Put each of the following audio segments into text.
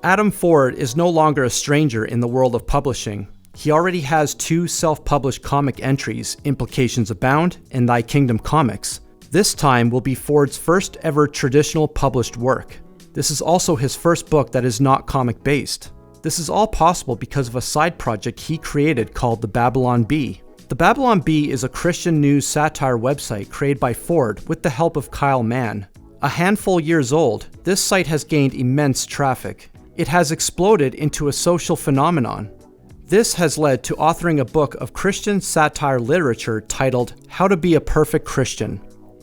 Adam Ford is no longer a stranger in the world of publishing. He already has 2 self-published comic entries, Implications Abound and Thy Kingdom Comics. This time will be Ford's first ever traditional published work. This is also his first book that is not comic-based. This is all possible because of a side project he created called the Babylon Bee. The Babylon Bee is a Christian news satire website created by Ford with the help of Kyle Mann. A handful years old, this site has gained immense traffic. It has exploded into a social phenomenon. This has led to authoring a book of Christian satire literature titled How to Be a Perfect Christian.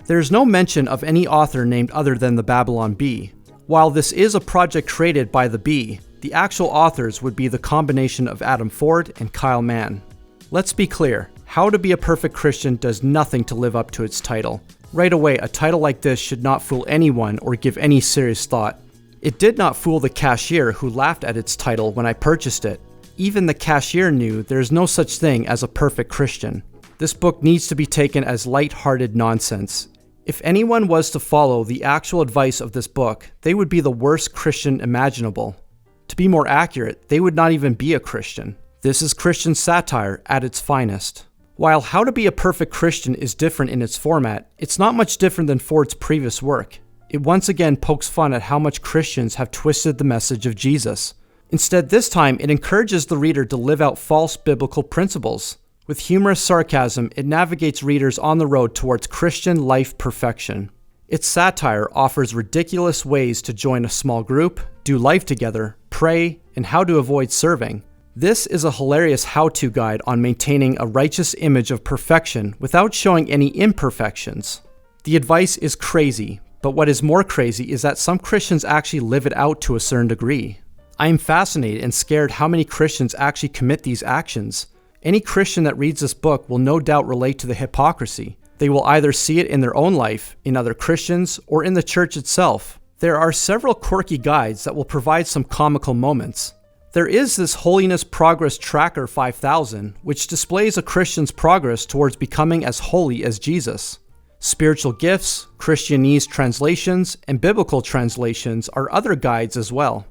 There is no mention of any author named other than the Babylon Bee. While this is a project created by the Bee, the actual authors would be the combination of Adam Ford and Kyle Mann. Let's be clear, How to Be a Perfect Christian does nothing to live up to its title. Right away, a title like this should not fool anyone or give any serious thought. It did not fool the cashier who laughed at its title when I purchased it. Even the cashier knew there is no such thing as a perfect Christian. This book needs to be taken as light-hearted nonsense. If anyone was to follow the actual advice of this book, they would be the worst Christian imaginable. To be more accurate, they would not even be a Christian. This is Christian satire at its finest. While How to Be a Perfect Christian is different in its format, it's not much different than Ford's previous work. It once again pokes fun at how much Christians have twisted the message of Jesus. Instead, this time, it encourages the reader to live out false biblical principles. With humorous sarcasm, it navigates readers on the road towards Christian life perfection. Its satire offers ridiculous ways to join a small group, do life together, pray, and how to avoid serving. This is a hilarious how-to guide on maintaining a righteous image of perfection without showing any imperfections. The advice is crazy, but what is more crazy is that some Christians actually live it out to a certain degree. I am fascinated and scared how many Christians actually commit these actions. Any Christian that reads this book will no doubt relate to the hypocrisy. They will either see it in their own life, in other Christians, or in the church itself. There are several quirky guides that will provide some comical moments. There is this Holiness Progress Tracker 5000, which displays a Christian's progress towards becoming as holy as Jesus. Spiritual gifts, Christianese translations, and biblical translations are other guides as well.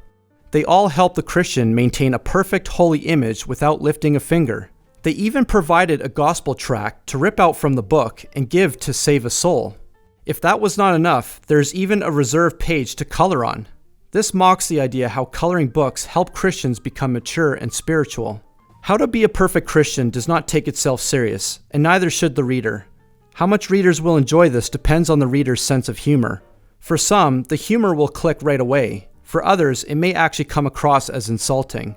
They all help the Christian maintain a perfect holy image without lifting a finger. They even provided a gospel tract to rip out from the book and give to save a soul. If that was not enough, there's even a reserved page to color on. This mocks the idea how coloring books help Christians become mature and spiritual. How to Be a Perfect Christian does not take itself serious, and neither should the reader. How much readers will enjoy this depends on the reader's sense of humor. For some, the humor will click right away. For others, it may actually come across as insulting.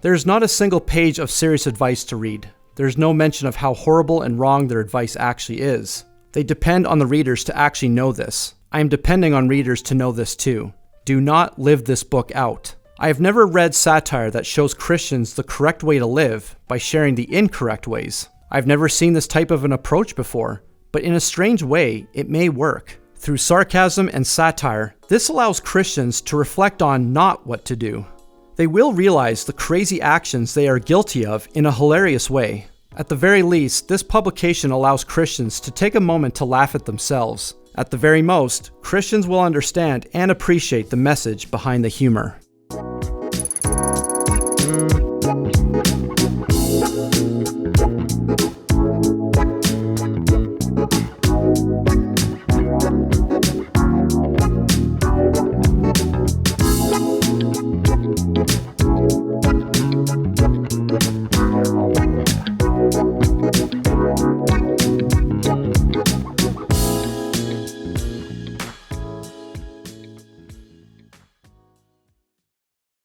There is not a single page of serious advice to read. There is no mention of how horrible and wrong their advice actually is. They depend on the readers to actually know this. I am depending on readers to know this too. Do not live this book out. I have never read satire that shows Christians the correct way to live by sharing the incorrect ways. I've never seen this type of an approach before, but in a strange way, it may work. Through sarcasm and satire, this allows Christians to reflect on not what to do. They will realize the crazy actions they are guilty of in a hilarious way. At the very least, this publication allows Christians to take a moment to laugh at themselves. At the very most, Christians will understand and appreciate the message behind the humor.